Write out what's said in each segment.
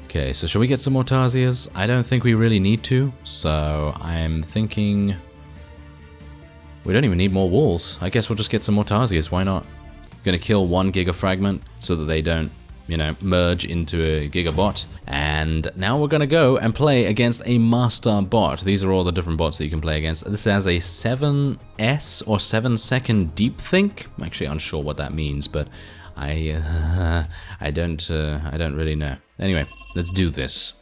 Okay, so should we get some more Tarsiers? I don't think we really need to, so I'm thinking we don't even need more walls. I guess we'll just get some more Tarsiers, why not? Gonna kill one Giga Fragment so that they don't, you know, merge into a Gigabot. And now we're gonna go and play against a Master Bot. These are all the different bots that you can play against. This has a 7S or 7-second deep think. I'm actually unsure what that means, but I don't really know. Anyway, let's do this.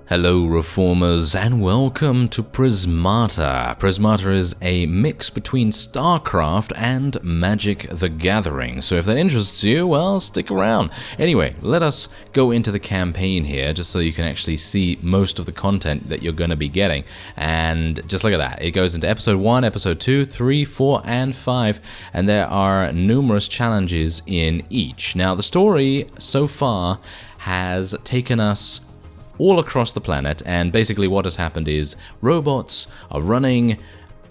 Hello Reformers and welcome to Prismata. Prismata is a mix between STARCRAFT and Magic the Gathering, so if that interests you, well, stick around. Anyway, let us go into the campaign here just so you can actually see most of the content that you're going to be getting. And just look at that, it goes into episode 1, episode 2, 3, 4, and 5, and there are numerous challenges in each. Now the story so far has taken us all across the planet, and basically what has happened is robots are running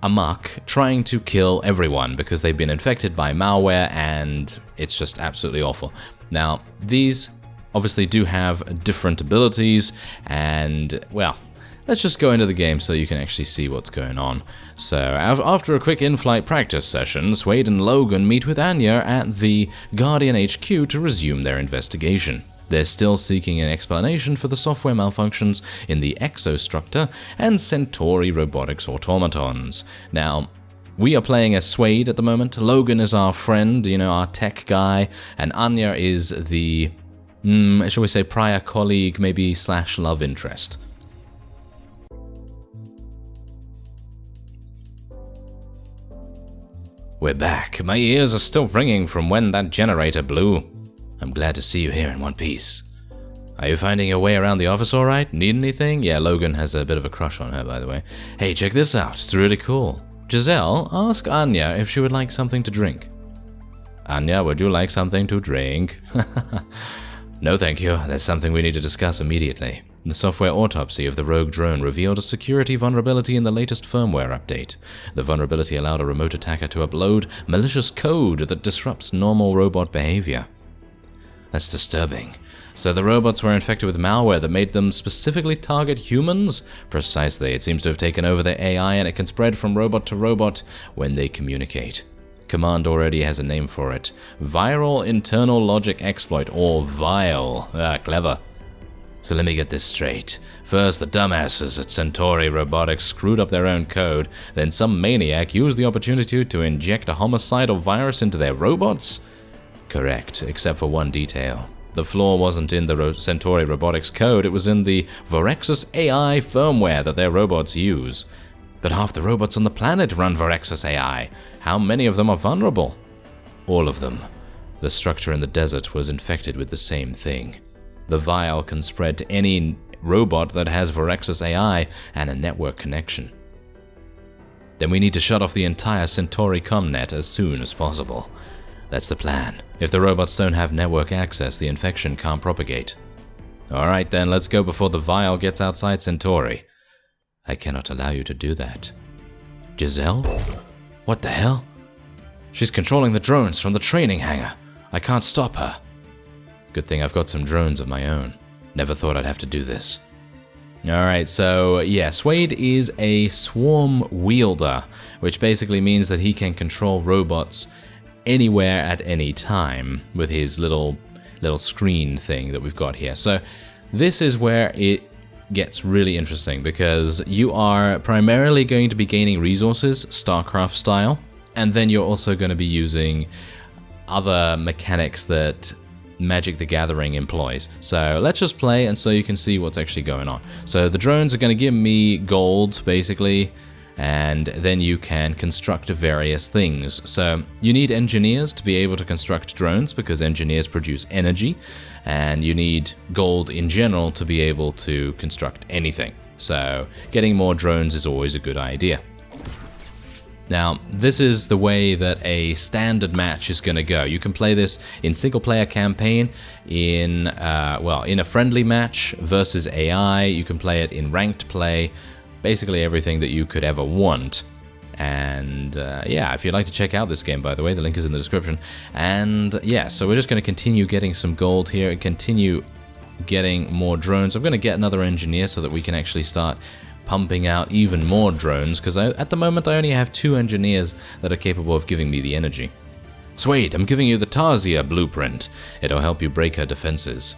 amok trying to kill everyone because they've been infected by malware, and it's just absolutely awful. Now, these obviously do have different abilities, and well, let's just go into the game so you can actually see what's going on. So, after a quick in-flight practice session, Swade and Logan meet with Anya at the Guardian HQ to resume their investigation. They're still seeking an explanation for the software malfunctions in the exostructure and Centauri robotics automatons. Now, we are playing as Swade at the moment. Logan is our friend, you know, our tech guy, and Anya is the, shall we say, prior colleague, maybe / love interest. We're back. My ears are still ringing from when that generator blew. I'm glad to see you here in one piece. Are you finding your way around the office all right? Need anything? Yeah, Logan has a bit of a crush on her, by the way. Hey, check this out. It's really cool. Giselle, ask Anya if she would like something to drink. Anya, would you like something to drink? No, thank you. That's something we need to discuss immediately. The software autopsy of the rogue drone revealed a security vulnerability in the latest firmware update. The vulnerability allowed a remote attacker to upload malicious code that disrupts normal robot behavior. That's disturbing. So the robots were infected with malware that made them specifically target humans? Precisely. It seems to have taken over their AI, and it can spread from robot to robot when they communicate. Command already has a name for it. Viral Internal Logic Exploit, or VILE. Ah, clever. So let me get this straight. First, the dumbasses at Centauri Robotics screwed up their own code, then some maniac used the opportunity to inject a homicidal virus into their robots? Correct, except for one detail. The flaw wasn't in the Centauri Robotics code, it was in the Vorexus AI firmware that their robots use. But half the robots on the planet run Vorexus AI. How many of them are vulnerable? All of them. The structure in the desert was infected with the same thing. The vial can spread to any robot that has Vorexus AI and a network connection. Then we need to shut off the entire Centauri ComNet as soon as possible. That's the plan. If the robots don't have network access, the infection can't propagate. Alright then, let's go before the vial gets outside Centauri. I cannot allow you to do that. Giselle? What the hell? She's controlling the drones from the training hangar. I can't stop her. Good thing I've got some drones of my own. Never thought I'd have to do this. Alright, so yeah, Swade is a swarm wielder, which basically means that he can control robots anywhere at any time with his little screen thing that we've got here. So this is where it gets really interesting, because you are primarily going to be gaining resources, StarCraft style, and then you're also going to be using other mechanics that Magic the Gathering employs. So let's just play and so you can see what's actually going on. So the drones are going to give me gold, basically, and then you can construct various things. So you need engineers to be able to construct drones, because engineers produce energy, and you need gold in general to be able to construct anything. So getting more drones is always a good idea. Now, this is the way that a standard match is going to go. You can play this in single-player campaign, in a friendly match versus AI. You can play it in ranked play, basically everything that you could ever want. And yeah, if you'd like to check out this game, by the way, the link is in the description. And yeah, so we're just going to continue getting some gold here and continue getting more drones. I'm going to get another engineer so that we can actually start pumping out even more drones, because at the moment I only have 2 engineers that are capable of giving me the energy. Sweet, I'm giving you the Tarsia blueprint. It'll help you break her defenses.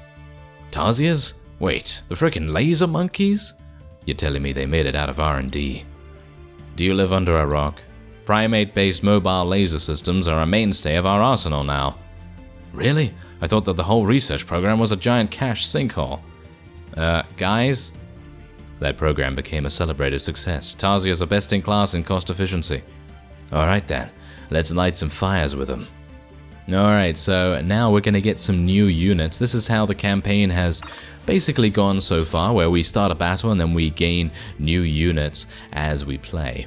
Tarsias? Wait, the frickin' laser monkeys? You're telling me they made it out of R&D. Do you live under a rock? Primate-based mobile laser systems are a mainstay of our arsenal now. Really? I thought that the whole research program was a giant cash sinkhole. Guys? That program became a celebrated success. Tarsias are best in class in cost efficiency. Alright then, let's light some fires with them. Alright, so now we're going to get some new units. This is how the campaign has basically gone so far, where we start a battle and then we gain new units as we play.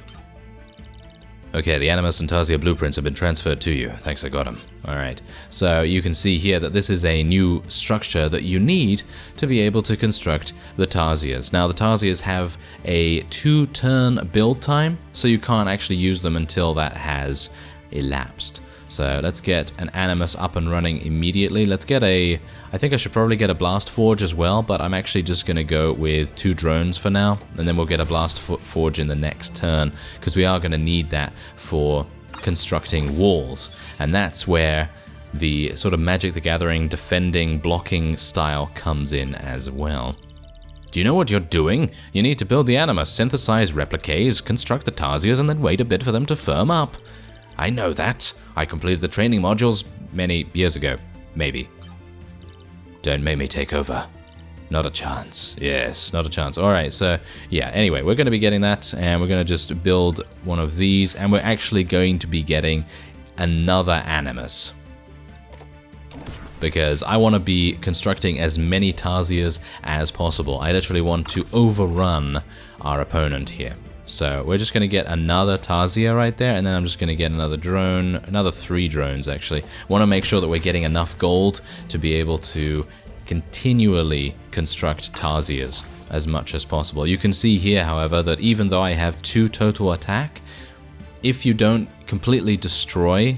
Okay, the Animus and Tarsia blueprints have been transferred to you. Thanks, I got them. Alright, so you can see here that this is a new structure that you need to be able to construct the Tarsias. Now, the Tarsias have a 2-turn build time, so you can't actually use them until that has elapsed. So let's get an Animus up and running immediately. Let's get I think I should probably get a Blast Forge as well, but I'm actually just going to go with 2 drones for now, and then we'll get a Blast Forge in the next turn, because we are going to need that for constructing walls. And that's where the sort of Magic the Gathering defending, blocking style comes in as well. Do you know what you're doing? You need to build the Animus, synthesize repliques, construct the Tarsias, and then wait a bit for them to firm up. I know that. I completed the training modules many years ago. Maybe. Don't make me take over. Not a chance. Yes, not a chance. Alright, so yeah, anyway, we're going to be getting that, and we're going to just build one of these, and we're actually going to be getting another Animus. Because I want to be constructing as many Tarsias as possible. I literally want to overrun our opponent here. So we're just going to get another Tarsia right there, and then I'm just going to get another drone, another 3 drones actually. Want to make sure that we're getting enough gold to be able to continually construct Tarsias as much as possible. You can see here, however, that even though I have 2 total attack, if you don't completely destroy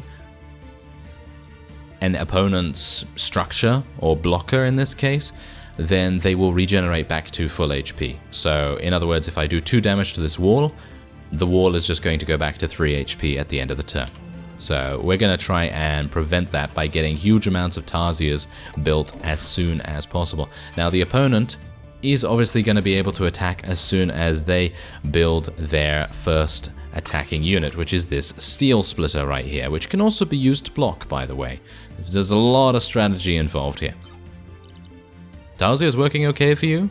an opponent's structure, or blocker in this case, then they will regenerate back to full HP. So, in other words, if I do 2 damage to this wall, the wall is just going to go back to 3 HP at the end of the turn. So, we're going to try and prevent that by getting huge amounts of Tarsias built as soon as possible. Now, the opponent is obviously going to be able to attack as soon as they build their first attacking unit, which is this Steel Splitter right here, which can also be used to block, by the way. There's a lot of strategy involved here. Tarsias working okay for you?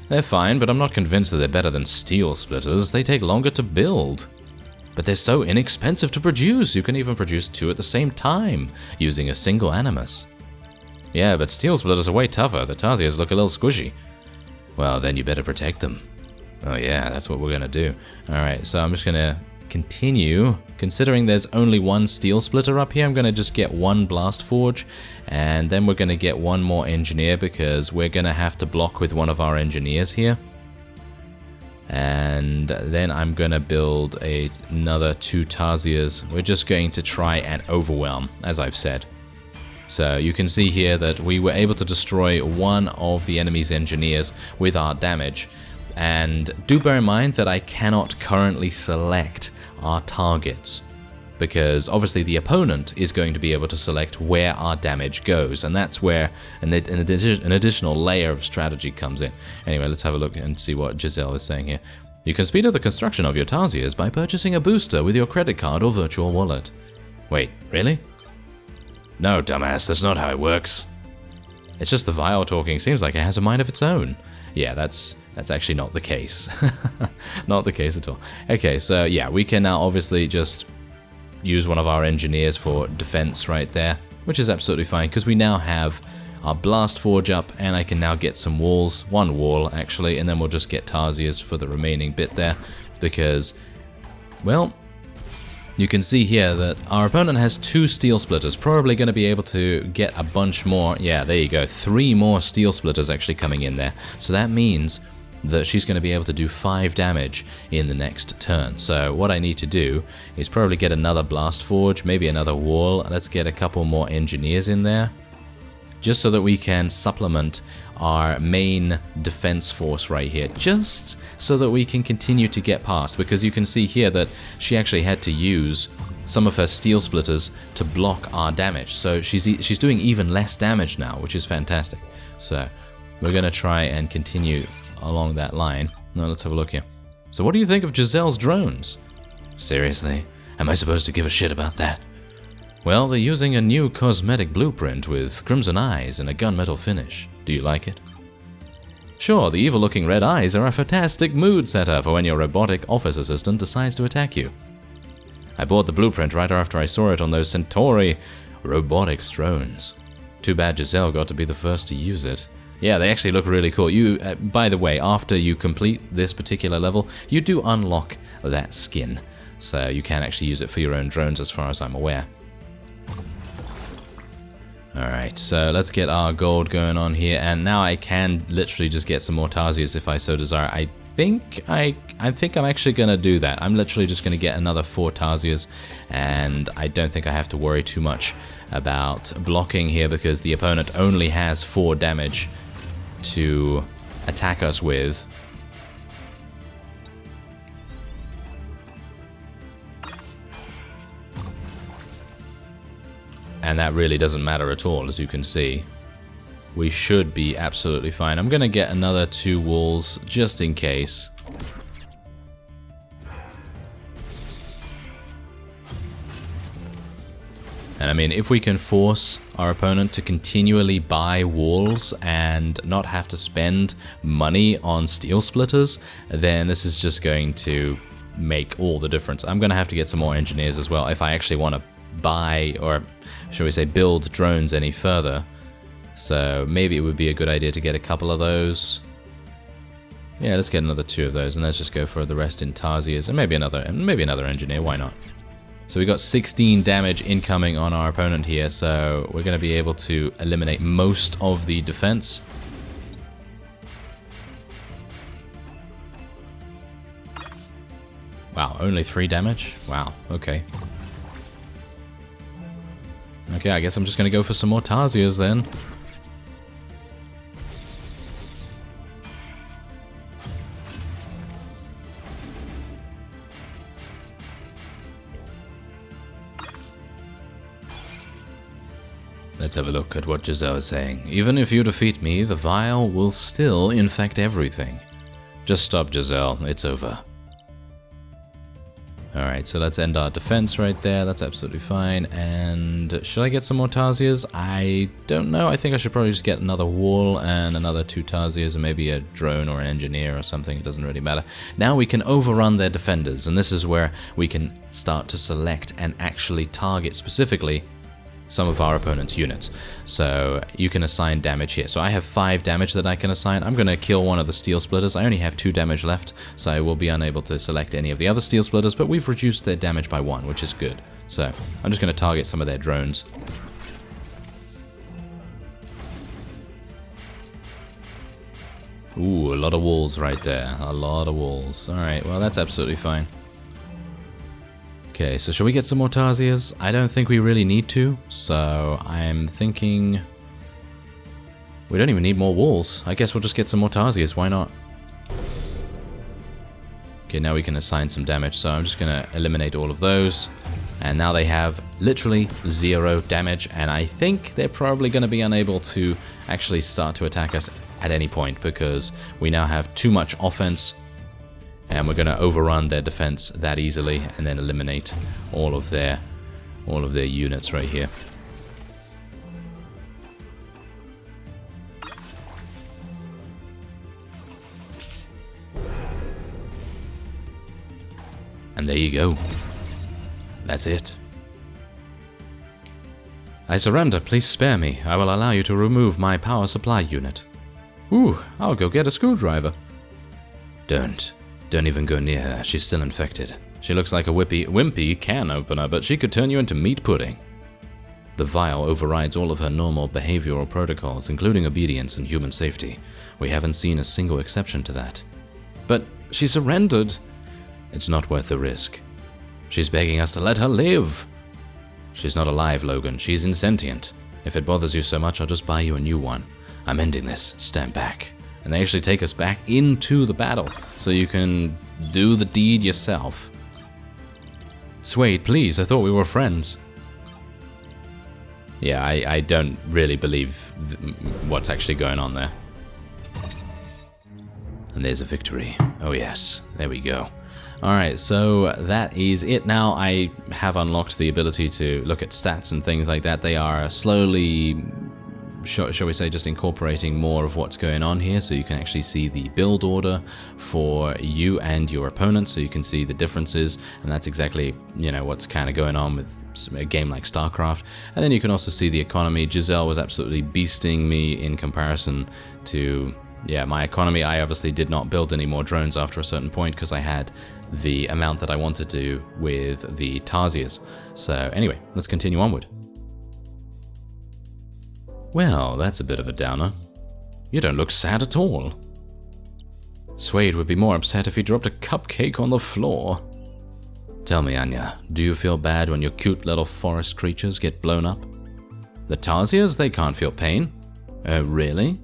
They're fine, but I'm not convinced that they're better than Steel Splitters. They take longer to build. But they're so inexpensive to produce. You can even produce 2 at the same time, using a single Animus. Yeah, but Steel Splitters are way tougher. The Tarsias look a little squishy. Well, then you better protect them. Oh yeah, that's what we're gonna do. Alright, so I'm just gonna continue. Considering there's only 1 Steel Splitter up here, I'm gonna just get 1 Blast Forge, and then we're gonna get 1 more Engineer, because we're gonna have to block with one of our Engineers here. And then I'm gonna build another 2 Tarsias. We're just going to try and overwhelm, as I've said. So you can see here that we were able to destroy 1 of the enemy's Engineers with our damage. And do bear in mind that I cannot currently select our targets, because obviously the opponent is going to be able to select where our damage goes, and that's where an additional layer of strategy comes in. Anyway, let's have a look and see what Giselle is saying here. You can speed up the construction of your Tarsias by purchasing a booster with your credit card or virtual wallet. Wait, really? No, dumbass, that's not how it works. It's just the vial talking seems like it has a mind of its own. Yeah, that's actually not the case. Not the case at all. Okay, so yeah, we can now obviously just use one of our engineers for defense right there, which is absolutely fine, because we now have our Blast Forge up, and I can now get some walls, 1 wall actually, and then we'll just get Tarsias for the remaining bit there, because, well, you can see here that our opponent has 2 Steel Splitters, probably going to be able to get a bunch more. Yeah, there you go, 3 more Steel Splitters actually coming in there. So that means that she's going to be able to do 5 damage in the next turn. So what I need to do is probably get another blast forge, maybe another wall. Let's get a couple more engineers in there, just so that we can supplement our main defense force right here, just so that we can continue to get past, because you can see here that she actually had to use some of her steel splitters to block our damage. So she's doing even less damage now, which is fantastic. So we're going to try and continue along that line. Now let's have a look here. So what do you think of Giselle's drones? Seriously, am I supposed to give a shit about that? Well, they're using a new cosmetic blueprint with crimson eyes and a gunmetal finish. Do you like it? Sure, the evil-looking red eyes are a fantastic mood setter for when your robotic office assistant decides to attack you. I bought the blueprint right after I saw it on those Centauri robotics drones. Too bad Giselle got to be the first to use it. Yeah, they actually look really cool. You, by the way, after you complete this particular level, you do unlock that skin. So you can actually use it for your own drones as far as I'm aware. Alright, so let's get our gold going on here, and now I can literally just get some more Tarsiers if I so desire. I think I'm actually going to do that. I'm literally just going to get another 4 Tarsiers, and I don't think I have to worry too much about blocking here, because the opponent only has 4 damage to attack us with. And that really doesn't matter at all, as you can see. We should be absolutely fine. I'm going to get another 2 walls, just in case. And I mean, if we can force our opponent to continually buy walls and not have to spend money on steel splitters, then this is just going to make all the difference. I'm going to have to get some more engineers as well if I actually want to buy, or shall we say build, drones any further. So maybe it would be a good idea to get a couple of those. Yeah, let's get another 2 of those, and let's just go for the rest in Tarsiers, and maybe another engineer, why not? So we got 16 damage incoming on our opponent here, so we're going to be able to eliminate most of the defense. Wow, only 3 damage? Wow, okay. Okay, I guess I'm just going to go for some more Tarsiers then. Let's have a look at what Giselle is saying. Even if you defeat me, the vial will still infect everything. Just stop, Giselle. It's over. Alright, so let's end our defense right there. That's absolutely fine. And should I get some more Tarsiers? I don't know. I think I should probably just get another wall and another 2 Tarsiers, and maybe a drone or an engineer or something. It doesn't really matter. Now we can overrun their defenders, and this is where we can start to select and actually target specifically some of our opponent's units. So you can assign damage here. So I have 5 damage that I can assign. I'm going to kill one of the steel splitters. I only have 2 damage left, so I will be unable to select any of the other steel splitters, but we've reduced their damage by 1, which is good. So I'm just going to target some of their drones. Ooh, a lot of walls right there. A lot of walls. Alright, well that's absolutely fine. Okay, so shall we get some more Tarsiers? I don't think we really need to, so I'm thinking we don't even need more walls. I guess we'll just get some more Tarsiers, why not? Okay, now we can assign some damage, so I'm just going to eliminate all of those. And now they have literally 0 damage, and I think they're probably going to be unable to actually start to attack us at any point, because we now have too much offense. And we're going to overrun their defense that easily, and then eliminate all of their units right here. And there you go. That's it. I surrender. Please spare me. I will allow you to remove my power supply unit. Ooh, I'll go get a screwdriver. Don't even go near her. She's still infected. She looks like a wimpy can opener, but she could turn you into meat pudding. The vial overrides all of her normal behavioral protocols, including obedience and human safety. We haven't seen a single exception to that. But she surrendered. It's not worth the risk. She's begging us to let her live. She's not alive, Logan. She's insentient. If it bothers you so much, I'll just buy you a new one. I'm ending this. Stand back. And they actually take us back into the battle, so you can do the deed yourself. Suede, please, I thought we were friends. Yeah, I don't really believe what's actually going on there. And there's a victory. Oh yes, there we go. Alright, so that is it. Now I have unlocked the ability to look at stats and things like that. They are slowly, shall we say, just incorporating more of what's going on here, so you can actually see the build order for you and your opponent, so you can see the differences, and that's exactly, you know, what's kind of going on with a game like StarCraft. And then you can also see the economy. Giselle was absolutely beasting me in comparison to, yeah, my economy. I obviously did not build any more drones after a certain point because I had the amount that I wanted to with the Tarsiers. So anyway, let's continue onward. Well, that's a bit of a downer. You don't look sad at all. Suede would be more upset if he dropped a cupcake on the floor. Tell me, Anya, do you feel bad when your cute little forest creatures get blown up? The Tarsiers, they can't feel pain. Oh, really?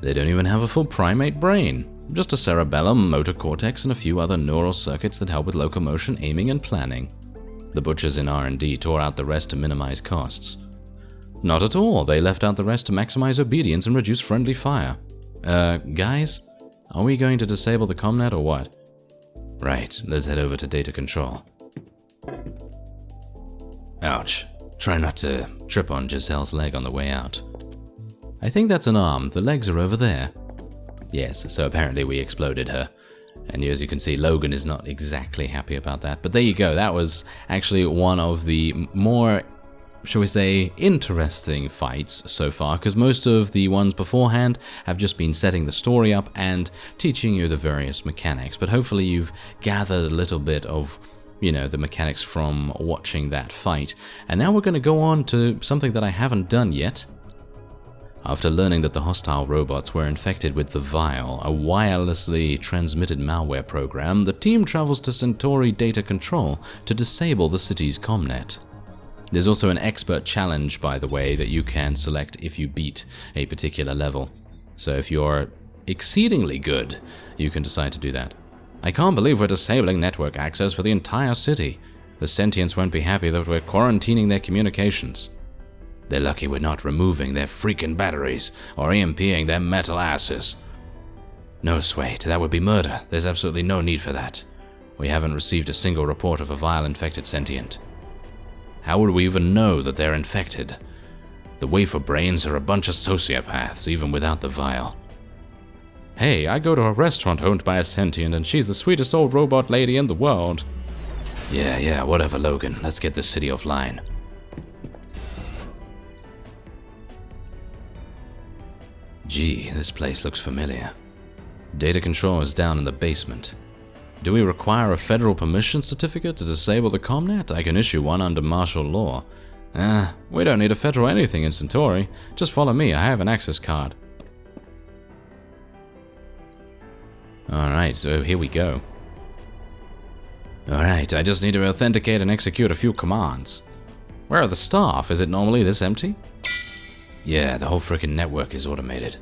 They don't even have a full primate brain. Just a cerebellum, motor cortex, and a few other neural circuits that help with locomotion, aiming, and planning. The butchers in R&D tore out the rest to minimize costs. Not at all. They left out the rest to maximize obedience and reduce friendly fire. Guys? Are we going to disable the comnet or what? Right, let's head over to data control. Ouch. Try not to trip on Giselle's leg on the way out. I think that's an arm. The legs are over there. Yes, so apparently we exploded her. And as you can see, Logan is not exactly happy about that. But there you go. That was actually one of the more, shall we say, interesting fights so far, because most of the ones beforehand have just been setting the story up and teaching you the various mechanics. But hopefully you've gathered a little bit of, you know, the mechanics from watching that fight. And now we're going to go on to something that I haven't done yet. After learning that the hostile robots were infected with the Vial, a wirelessly transmitted malware program, the team travels to Centauri Data Control to disable the city's comnet. There's also an expert challenge, by the way, that you can select if you beat a particular level. So if you're exceedingly good, you can decide to do that. I can't believe we're disabling network access for the entire city. The sentients won't be happy that we're quarantining their communications. They're lucky we're not removing their freaking batteries or EMPing their metal asses. No, Suede, that would be murder. There's absolutely no need for that. We haven't received a single report of a Vial-infected sentient. How would we even know that they're infected? The wafer brains are a bunch of sociopaths, even without the Vial. Hey, I go to a restaurant owned by a sentient, and she's the sweetest old robot lady in the world. Yeah, whatever, Logan. Let's get this city offline. Gee, this place looks familiar. Data control is down in the basement. Do we require a federal permission certificate to disable the comnet? I can issue one under martial law. We don't need a federal anything in Centauri. Just follow me, I have an access card. Alright, so here we go. Alright, I just need to authenticate and execute a few commands. Where are the staff? Is it normally this empty? Yeah, the whole frickin' network is automated.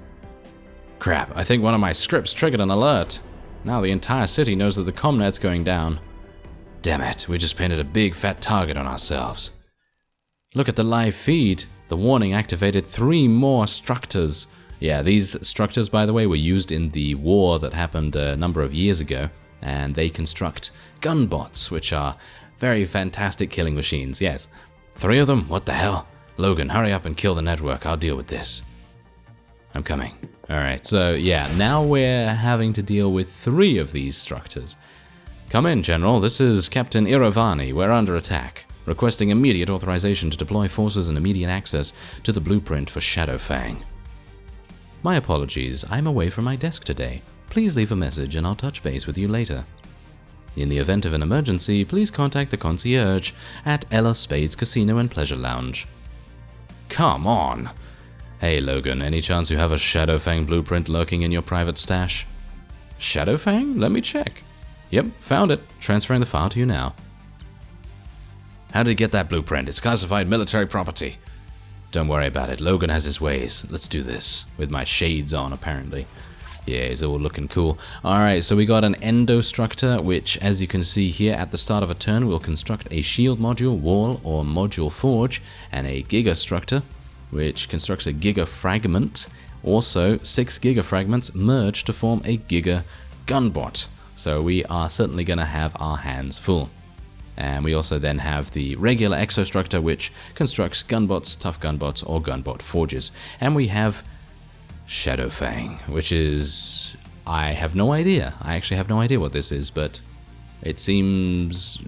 Crap, I think one of my scripts triggered an alert. Now the entire city knows that the comnet's going down. Damn it, we just painted a big fat target on ourselves. Look at the live feed. The warning activated 3 more structures. Yeah, these structures, by the way, were used in the war that happened a number of years ago, and they construct gunbots, which are very fantastic killing machines, yes. 3 of them? What the hell? Logan, hurry up and kill the network. I'll deal with this. I'm coming. Alright, so yeah, now we're having to deal with 3 of these structures. Come in, General. This is Captain Iravani. We're under attack. Requesting immediate authorization to deploy forces and immediate access to the blueprint for Shadowfang. My apologies. I'm away from my desk today. Please leave a message and I'll touch base with you later. In the event of an emergency, please contact the concierge at Ella Spade's Casino and Pleasure Lounge. Come on! Hey Logan, any chance you have a Shadowfang blueprint lurking in your private stash? Shadowfang? Let me check. Yep, found it. Transferring the file to you now. How did he get that blueprint? It's classified military property. Don't worry about it. Logan has his ways. Let's do this. With my shades on, apparently. Yeah, he's all looking cool. Alright, so we got an endostructor, which, as you can see here, at the start of a turn, will construct a shield module, wall, or module forge, and a gigastructor, which constructs a giga fragment. Also, 6 giga fragments merge to form a giga gunbot. So we are certainly going to have our hands full. And we also then have the regular exostructor, which constructs gunbots, tough gunbots, or gunbot forges. And we have Shadowfang, which is... I have no idea. I actually have no idea what this is, but it seems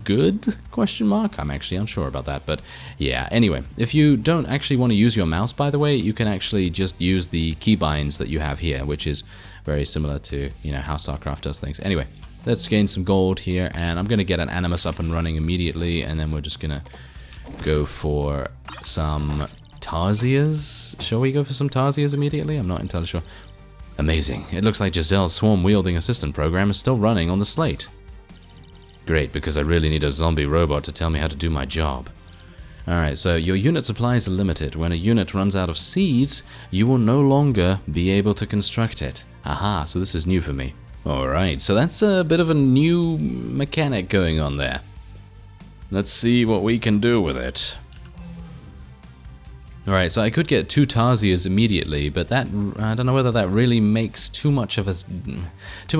good? Question mark? I'm actually unsure about that, but yeah. Anyway, if you don't actually want to use your mouse, by the way, you can actually just use the keybinds that you have here, which is very similar to, you know, how StarCraft does things. Anyway, let's gain some gold here, and I'm going to get an Animus up and running immediately, and then we're just going to go for some Tarsiers. Shall we go for some Tarsiers immediately? I'm not entirely sure. Amazing. It looks like Giselle's swarm-wielding assistant program is still running on the slate. Great, because I really need a zombie robot to tell me how to do my job. Alright, so your unit supplies are limited. When a unit runs out of seeds, you will no longer be able to construct it. Aha, so this is new for me. Alright, so that's a bit of a new mechanic going on there. Let's see what we can do with it. Alright, so I could get 2 Tarsiers immediately, but that, I don't know whether that really makes too much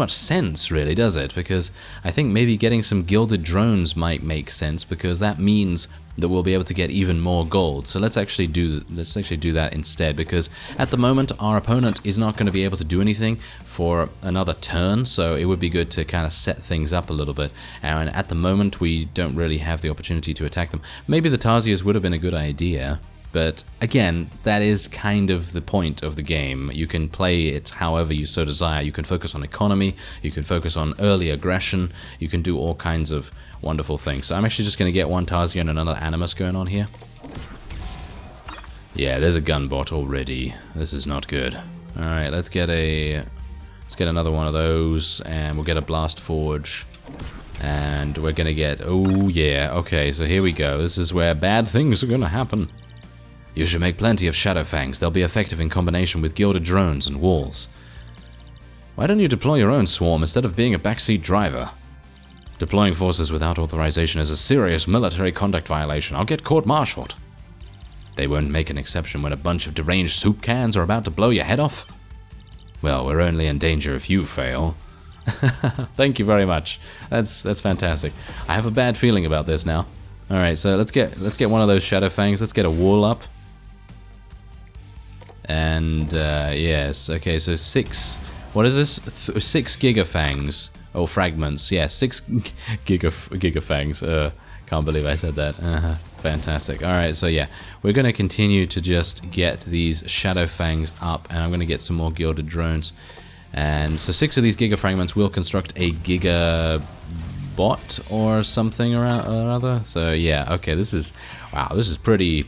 sense, really, does it? Because I think maybe getting some gilded drones might make sense, because that means that we'll be able to get even more gold. So let's actually do that instead, because at the moment our opponent is not going to be able to do anything for another turn, so it would be good to kind of set things up a little bit. And at the moment we don't really have the opportunity to attack them. Maybe the Tarsiers would have been a good idea. But again, that is kind of the point of the game. You can play it however you so desire. You can focus on economy, you can focus on early aggression, you can do all kinds of wonderful things. So I'm actually just going to get one Tarsier and another Animus going on here. Yeah, there's a gunbot already. This is not good. Alright, let's get another one of those, and we'll get a blast forge. And we're going to get... oh yeah, okay, so here we go. This is where bad things are going to happen. You should make plenty of Shadowfangs. They'll be effective in combination with gilded drones and walls. Why don't you deploy your own swarm instead of being a backseat driver? Deploying forces without authorization is a serious military conduct violation. I'll get court-martialed. They won't make an exception when a bunch of deranged soup cans are about to blow your head off? Well, we're only in danger if you fail. Thank you very much. That's fantastic. I have a bad feeling about this now. Alright, so let's get one of those Shadowfangs. Let's get a wall up. And, yes, okay, so 6, what is this? 6 Gigafangs, oh, fragments, yeah, 6 Gigafangs, can't believe I said that, fantastic. Alright, so yeah, we're going to continue to just get these Shadowfangs up, and I'm going to get some more gilded drones. And so 6 of these Gigafragments will construct a Giga bot or something or other. So yeah, okay, this is, wow, this is pretty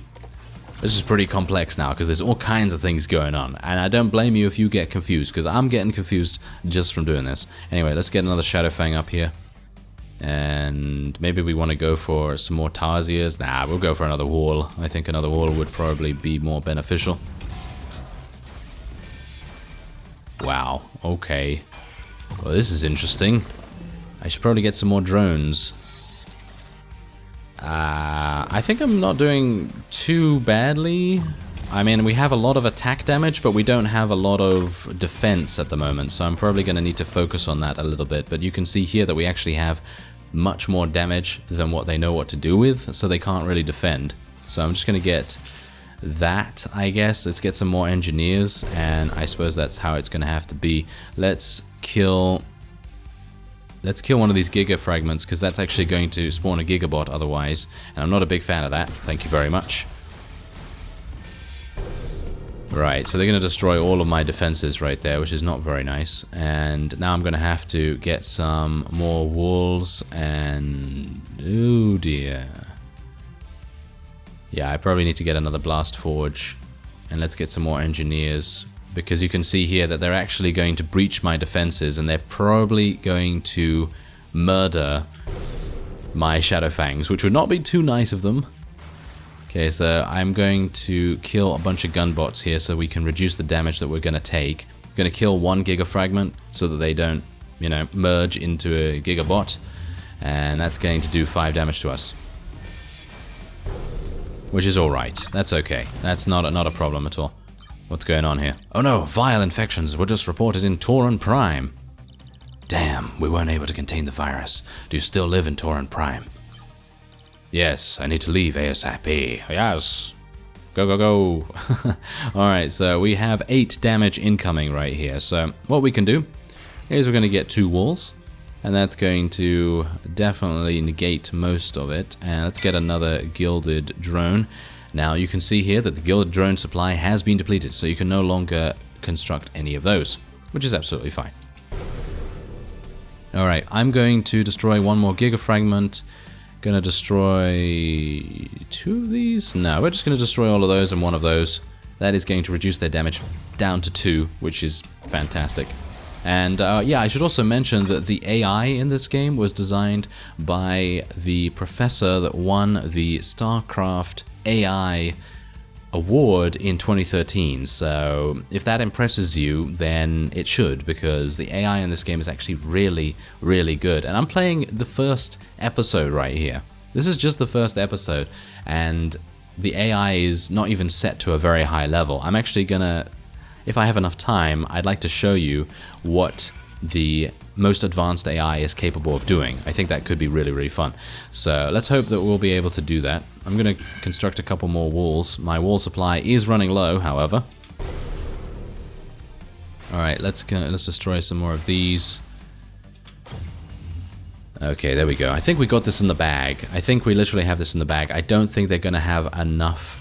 complex now, because there's all kinds of things going on, and I don't blame you if you get confused, because I'm getting confused just from doing this. Anyway, let's get another Shadowfang up here, and maybe we want to go for some more Tarsiers. Nah, we'll go for another wall. I think another wall would probably be more beneficial. Wow, okay. Well, this is interesting. I should probably get some more drones. I think I'm not doing too badly. I mean, we have a lot of attack damage, but we don't have a lot of defense at the moment, so I'm probably going to need to focus on that a little bit. But you can see here that we actually have much more damage than what they know what to do with, so they can't really defend. So I'm just going to get that, I guess. Let's get some more engineers, and I suppose that's how it's going to have to be. Let's kill one of these Giga fragments, because that's actually going to spawn a Gigabot otherwise, and I'm not a big fan of that. Thank you very much. Right, so they're going to destroy all of my defenses right there, which is not very nice. And now I'm going to have to get some more walls, and... oh dear. Yeah, I probably need to get another blast forge, and let's get some more engineers. because you can see here that they're actually going to breach my defenses, and they're probably going to murder my Shadowfangs, which would not be too nice of them. Okay, so I'm going to kill a bunch of gunbots here so we can reduce the damage that we're going to take. I'm going to kill one Giga Fragment so that they don't, you know, merge into a Gigabot, and that's going to do 5 damage to us. Which is alright. That's okay. That's not a problem at all. What's going on here? Oh no, vile infections were just reported in Tauren Prime. Damn, we weren't able to contain the virus. Do you still live in Tauren Prime? Yes, I need to leave ASAP. Yes. Go, go, go. Alright, so we have 8 damage incoming right here. So what we can do is we're going to get 2 walls. And that's going to definitely negate most of it. And let's get another gilded drone. Now you can see here that the gilded drone supply has been depleted, so you can no longer construct any of those, which is absolutely fine. Alright, I'm going to destroy one more Giga Fragment. Gonna destroy 2 of these? No, we're just gonna destroy all of those and one of those. That is going to reduce their damage down to 2, which is fantastic. And yeah, I should also mention that the AI in this game was designed by the professor that won the STARCRAFT AI award in 2013. So if that impresses you, then it should, because the AI in this game is actually really, really good. And I'm playing the first episode right here. This is just the first episode, and the AI is not even set to a very high level. I'm actually gonna, if I have enough time, I'd like to show you what the most advanced AI is capable of doing. I think that could be really, really fun. So let's hope that we'll be able to do that. I'm going to construct a couple more walls. My wall supply is running low, however. Alright, let's destroy some more of these. Okay, there we go. I think we got this in the bag. I think we literally have this in the bag. I don't think they're going to have enough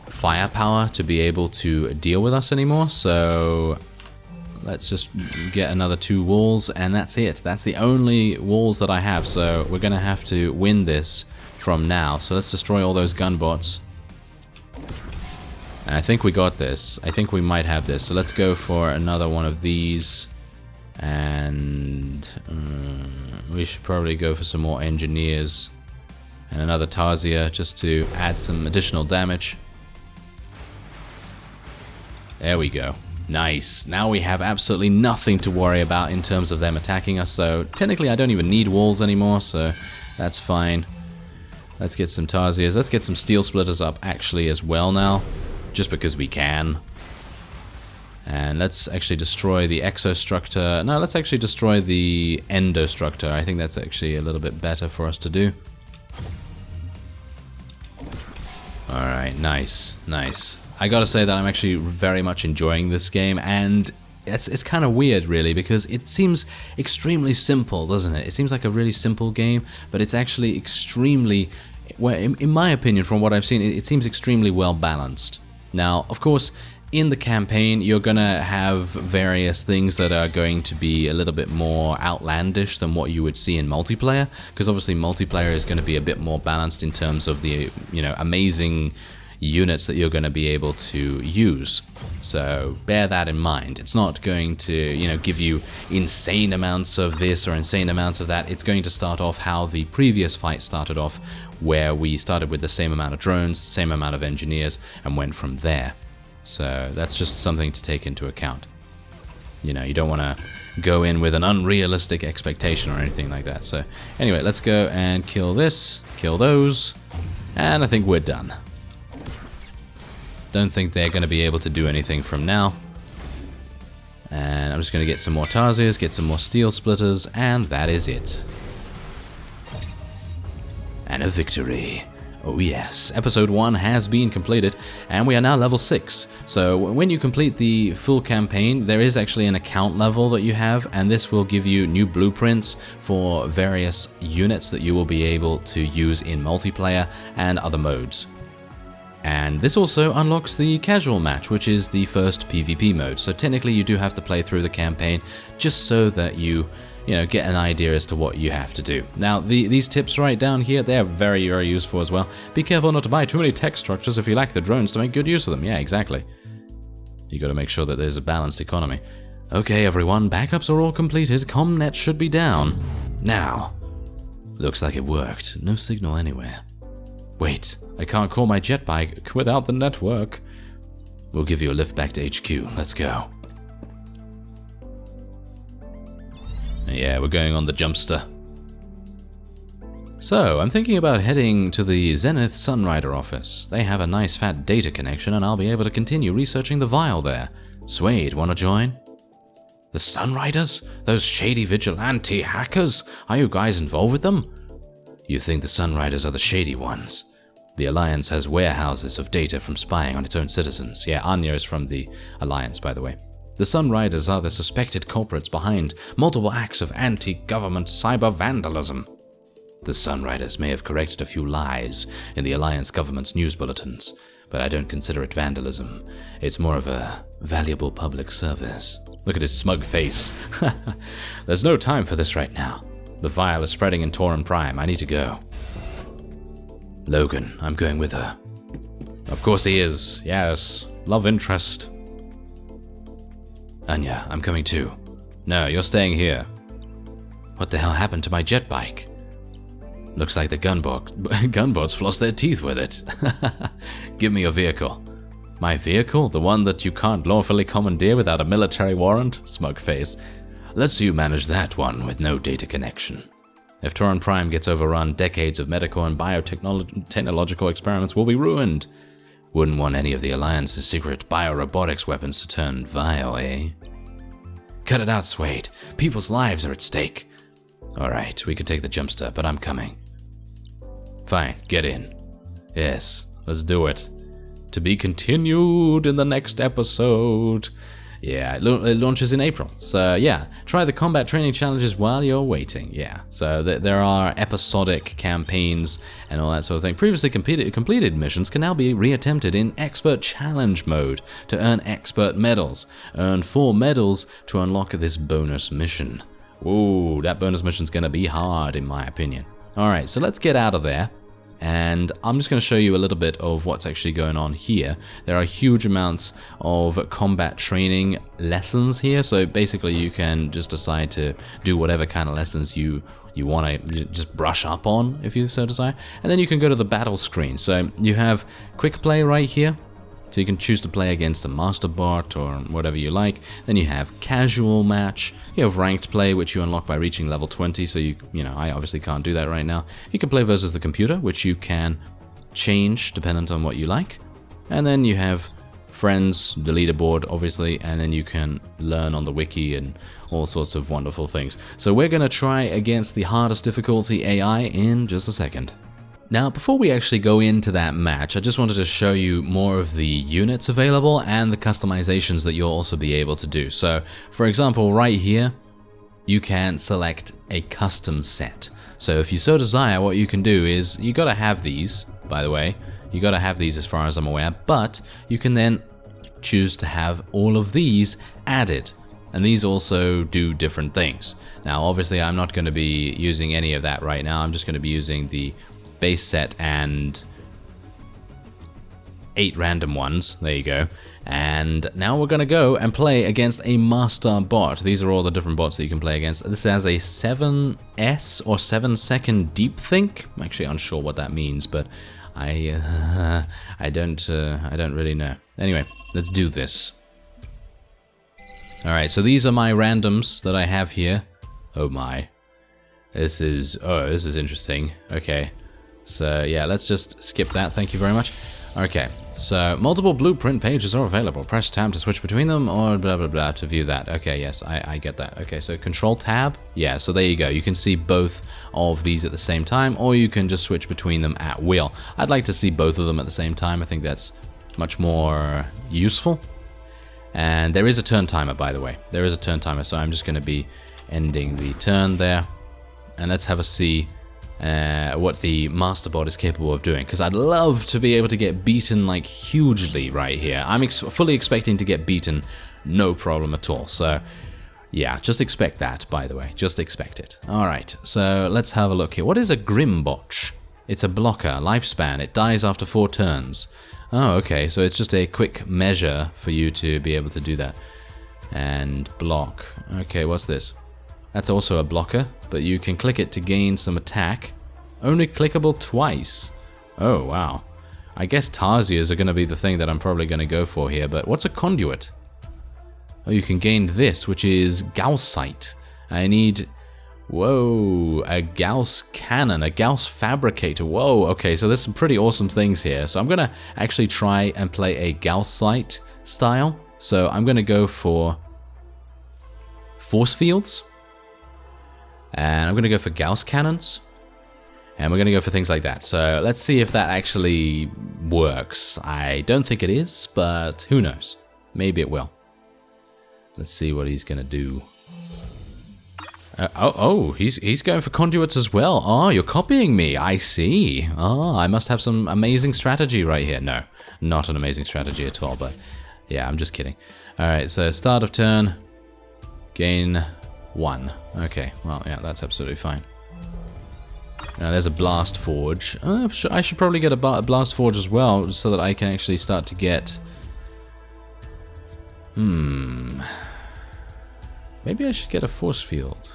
firepower to be able to deal with us anymore, so let's just get another 2 walls, and that's it. That's the only walls that I have, so we're gonna have to win this from now. So let's destroy all those gunbots. And I think we got this. I think we might have this. So let's go for another one of these, and we should probably go for some more engineers and another Tarsier just to add some additional damage. There we go. Nice. Now we have absolutely nothing to worry about in terms of them attacking us, so technically I don't even need walls anymore, so that's fine. Let's get some Tarsiers. Let's get some Steel Splitters up actually as well now, just because we can. And let's actually destroy the Exostructor. No, let's actually destroy the Endostructor. I think that's actually a little bit better for us to do. Alright, nice, nice. I gotta say that I'm actually very much enjoying this game, and it's kind of weird really, because it seems extremely simple, doesn't it? It seems like a really simple game, but it's actually extremely, well, in my opinion, from what I've seen, it seems extremely well balanced. Now, of course, in the campaign, you're gonna have various things that are going to be a little bit more outlandish than what you would see in multiplayer, because obviously multiplayer is going to be a bit more balanced in terms of the, you know, amazing units that you're going to be able to use. So bear that in mind. It's not going to, you know, give you insane amounts of this or insane amounts of that. It's going to start off how the previous fight started off, where we started with the same amount of drones, the same amount of engineers, and went from there. So that's just something to take into account. You know, you don't want to go in with an unrealistic expectation or anything like that. So anyway, let's go and kill this, kill those, and I think we're done. Don't think they're going to be able to do anything from now. And I'm just going to get some more Tarsiers, get some more Steel Splitters, and that is it. And a victory. Oh yes, episode 1 has been completed, and we are now level 6. So when you complete the full campaign, there is actually an account level that you have, and this will give you new blueprints for various units that you will be able to use in multiplayer and other modes. And this also unlocks the casual match, which is the first PvP mode. So technically you do have to play through the campaign just so that you know, get an idea as to what you have to do. Now, these tips right down here, they're very, very useful as well. Be careful not to buy too many tech structures if you lack the drones to make good use of them. Yeah, exactly. You got to make sure that there's a balanced economy. Okay, everyone, backups are all completed. Comnet should be down. Now. Looks like it worked. No signal anywhere. Wait, I can't call my jet bike without the network. We'll give you a lift back to HQ. Let's go. Yeah, we're going on the Jumpster. So, I'm thinking about heading to the Zenith Sunrider office. They have a nice fat data connection and I'll be able to continue researching the vial there. Suede, wanna join? The Sunriders? Those shady vigilante hackers? Are you guys involved with them? You think the Sunriders are the shady ones? The Alliance has warehouses of data from spying on its own citizens. Yeah, Anya is from the Alliance, by the way. The Sunriders are the suspected culprits behind multiple acts of anti-government cyber vandalism. The Sunriders may have corrected a few lies in the Alliance government's news bulletins, but I don't consider it vandalism. It's more of a valuable public service. Look at his smug face. There's no time for this right now. The vial is spreading in Tauren Prime. I need to go. Logan, I'm going with her. Of course he is. Yes. Love interest. Anya, I'm coming too. No, you're staying here. What the hell happened to my jet bike? Looks like the gunbots flossed their teeth with it. Give me your vehicle. My vehicle? The one that you can't lawfully commandeer without a military warrant? Smug face. Let's you manage that one with no data connection. If Tauren Prime gets overrun, decades of medical and biotechnological experiments will be ruined. Wouldn't want any of the Alliance's secret biorobotics weapons to turn vile, eh? Cut it out, Suede. People's lives are at stake. Alright, we could take the Jumpster, but I'm coming. Fine, get in. Yes, let's do it. To be continued in the next episode. Yeah, it launches in April. So yeah, try the combat training challenges while you're waiting. Yeah, so there are episodic campaigns and all that sort of thing. Previously completed missions can now be reattempted in expert challenge mode to earn expert medals. Earn 4 medals to unlock this bonus mission. Ooh, that bonus mission's gonna be hard in my opinion. Alright, so let's get out of there. And I'm just going to show you a little bit of what's actually going on here. There are huge amounts of combat training lessons here, so basically you can just decide to do whatever kind of lessons you want to just brush up on, if you so desire. And then you can go to the battle screen. So you have quick play right here. So you can choose to play against a master bot or whatever you like. Then you have casual match. You have ranked play, which you unlock by reaching level 20. So you know, I obviously can't do that right now. You can play versus the computer, which you can change dependent on what you like. And then you have friends, the leaderboard, obviously, and then you can learn on the wiki and all sorts of wonderful things. So we're going to try against the hardest difficulty AI in just a second. Now, before we actually go into that match, I just wanted to show you more of the units available and the customizations that you'll also be able to do. So, for example, right here, you can select a custom set. So if you so desire, what you can do is, you gotta have these, by the way, you gotta have these as far as I'm aware, but you can then choose to have all of these added. And these also do different things. Now, obviously, I'm not gonna be using any of that right now. I'm just gonna be using the base set and 8 random ones. There you go. And now we're going to go and play against a master bot. These are all the different bots that you can play against. This has a 7S or 7-second deep think. I'm actually unsure what that means, but I don't really know. Anyway, let's do this. All right, so these are my randoms that I have here. Oh my. This is interesting. Okay. So yeah, let's just skip that, thank you very much. Okay, so multiple blueprint pages are available. Press tab to switch between them or blah blah blah to view that. Okay, yes, I get that. Okay, so control tab, yeah, so there you go. You can see both of these at the same time, or you can just switch between them at will. I'd like to see both of them at the same time. I think that's much more useful. And there is a turn timer, by the way. There is a turn timer, so I'm just going to be ending the turn there. And let's have a see what the master bot is capable of doing, because I'd love to be able to get beaten like hugely right here. I'm fully expecting to get beaten, no problem at all. So yeah, just expect that, by the way, just expect it. Alright, so let's have a look here. What is a Grim Botch? It's a blocker, lifespan, it dies after 4 turns. Oh, okay, so it's just a quick measure for you to be able to do that. And block. Okay, what's this? That's also a blocker, but you can click it to gain some attack. Only clickable twice. Oh, wow. I guess Tarsiers are going to be the thing that I'm probably going to go for here, but what's a conduit? Oh, you can gain this, which is Gaussite. I need... Whoa, a Gauss cannon, a Gauss fabricator. Whoa, okay, so there's some pretty awesome things here. So I'm going to actually try and play a Gaussite style. So I'm going to go for force fields. And I'm going to go for Gauss cannons. And we're going to go for things like that. So let's see if that actually works. I don't think it is, but who knows? Maybe it will. Let's see what he's going to do. He's going for conduits as well. Oh, you're copying me. I see. Oh, I must have some amazing strategy right here. No, not an amazing strategy at all, but yeah, I'm just kidding. All right, so start of turn, gain 1. Okay, well, yeah, that's absolutely fine. Now there's a blast forge. I should probably get a blast forge as well, so that I can actually start to get... Maybe I should get a force field.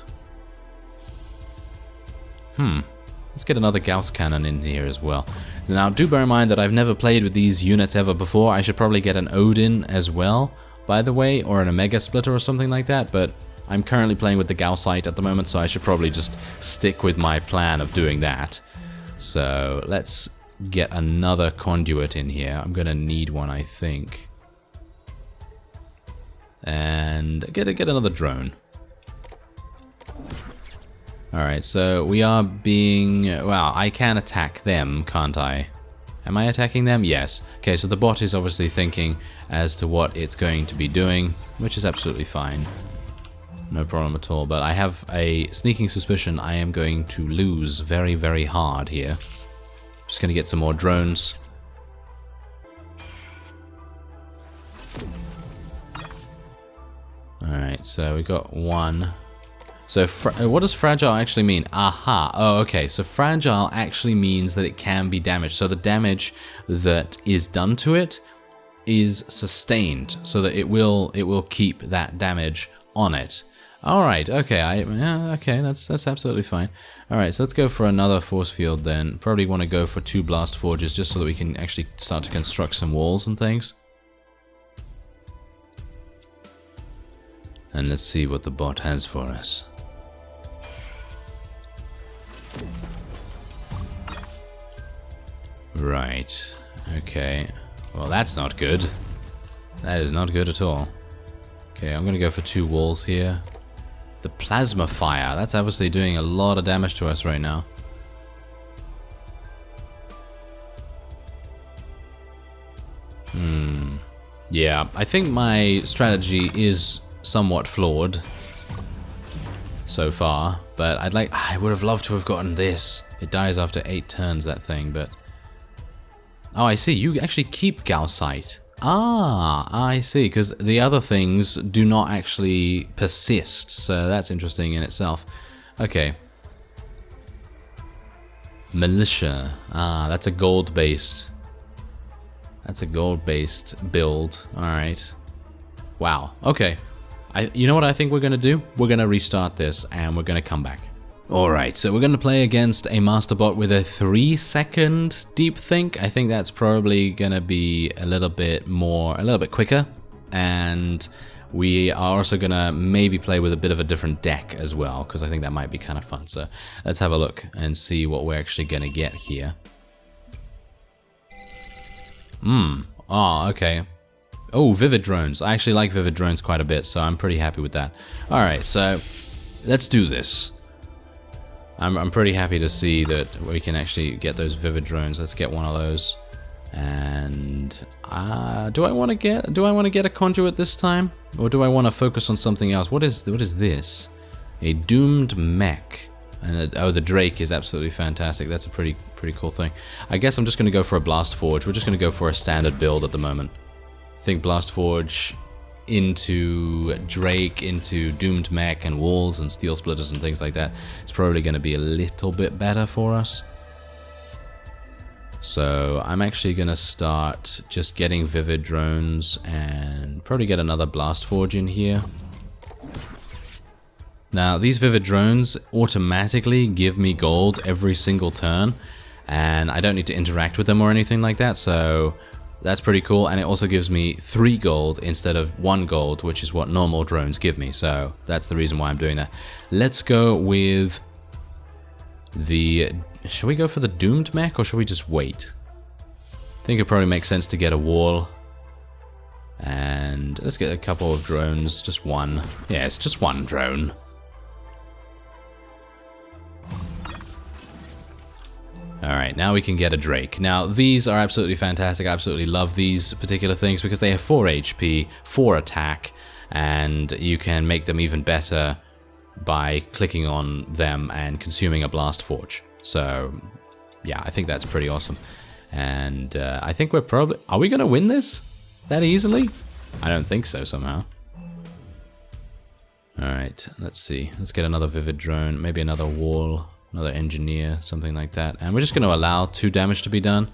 Let's get another Gauss cannon in here as well. Now, do bear in mind that I've never played with these units ever before. I should probably get an Odin as well, by the way, or an Omega Splitter or something like that, but I'm currently playing with the Gaussite at the moment, so I should probably just stick with my plan of doing that. So, let's get another conduit in here. I'm gonna need one, I think. And get another drone. Alright, so we are being... Well, I can attack them, can't I? Am I attacking them? Yes. Okay, so the bot is obviously thinking as to what it's going to be doing, which is absolutely fine. No problem at all, but I have a sneaking suspicion I am going to lose very, very hard here. Just going to get some more drones. Alright, so we got 1. So what does fragile actually mean? Aha. Oh, okay. So fragile actually means that it can be damaged. So the damage that is done to it is sustained, so that it will keep that damage on it. All right. Okay. Okay. That's absolutely fine. All right. So let's go for another force field then. Probably want to go for 2 blast forges just so that we can actually start to construct some walls and things. And let's see what the bot has for us. Right. Okay. Well, that's not good. That is not good at all. Okay, I'm going to go for 2 walls here. The plasma fire. That's obviously doing a lot of damage to us right now. Yeah, I think my strategy is somewhat flawed so far, but I would have loved to have gotten this. It dies after 8 turns, that thing, but... Oh, I see. You actually keep Gaussite. Ah, I see, because the other things do not actually persist, so that's interesting in itself. Okay. Militia. Ah, that's a gold-based. That's a gold-based build. Alright. Wow. Okay. You know what I think we're going to do? We're going to restart this, and we're going to come back. Alright, so we're going to play against a masterbot with a 3-second deep think. I think that's probably going to be a little bit quicker. And we are also going to maybe play with a bit of a different deck as well, because I think that might be kind of fun. So let's have a look and see what we're actually going to get here. Oh, okay. Oh, Vivid Drones. I actually like Vivid Drones quite a bit, so I'm pretty happy with that. Alright, so let's do this. I'm pretty happy to see that we can actually get those Vivid Drones. Let's get one of those. And do I want to get a conduit this time, or do I want to focus on something else? What is this? A doomed mech. And the Drake is absolutely fantastic. That's a pretty cool thing. I guess I'm just going to go for a Blast Forge. We're just going to go for a standard build at the moment. I think Blast Forge into Drake, into Doomed Mech and Walls and Steel Splitters and things like that. It's probably going to be a little bit better for us. So I'm actually going to start just getting vivid drones and probably get another blast forge in here. Now these vivid drones automatically give me gold every single turn, and I don't need to interact with them or anything like that, so that's pretty cool. And it also gives me 3 gold instead of 1 gold, which is what normal drones give me, so that's the reason why I'm doing that. Let's go with the... Should we go for the doomed mech, or should we just wait? I think it probably makes sense to get a wall. And let's get a couple of drones, just one. Yeah, it's just one drone. Alright, now we can get a Drake. Now, these are absolutely fantastic. I absolutely love these particular things because they have 4 HP, 4 attack, and you can make them even better by clicking on them and consuming a blast forge. So, yeah, I think that's pretty awesome. And I think we're probably... Are we going to win this that easily? I don't think so, somehow. Alright, let's see. Let's get another vivid drone, maybe another wall, another engineer, something like that. And we're just going to allow 2 damage to be done.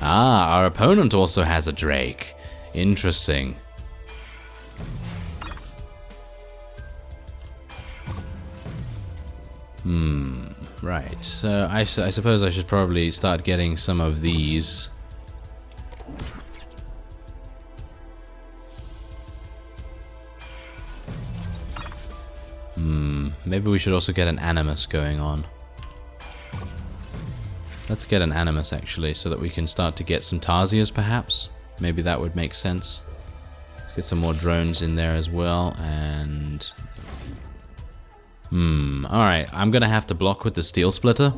Ah, our opponent also has a Drake. Interesting. Right, so I suppose I should probably start getting some of these. Maybe we should also get an Animus going on. Let's get an Animus actually, so that we can start to get some Tarsiers perhaps. Maybe that would make sense. Let's get some more drones in there as well, and... Alright, I'm gonna have to block with the Steel Splitter.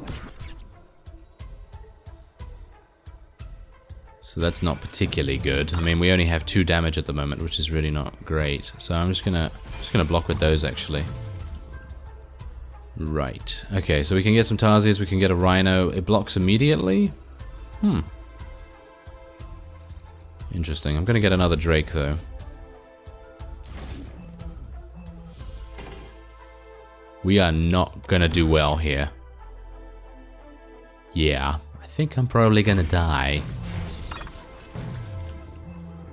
So that's not particularly good. I mean, we only have 2 damage at the moment, which is really not great. So I'm just gonna block with those actually. Right. Okay, so we can get some Tarsiers, we can get a Rhino. It blocks immediately? Interesting. I'm gonna get another Drake though. We are not gonna do well here. Yeah, I think I'm probably gonna die.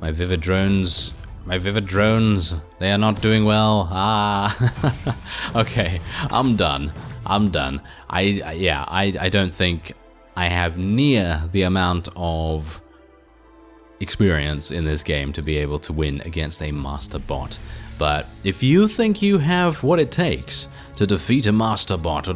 My vivid drones, they are not doing well. Ah, okay, I'm done. I don't think I have near the amount of experience in this game to be able to win against a master bot. But if you think you have what it takes to defeat a master bot or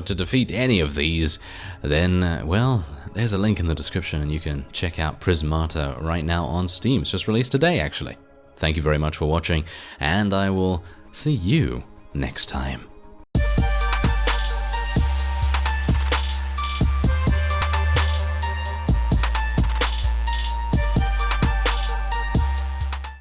to defeat any of these, then, well, there's a link in the description and you can check out Prismata right now on Steam. It's just released today, actually. Thank you very much for watching, and I will see you next time.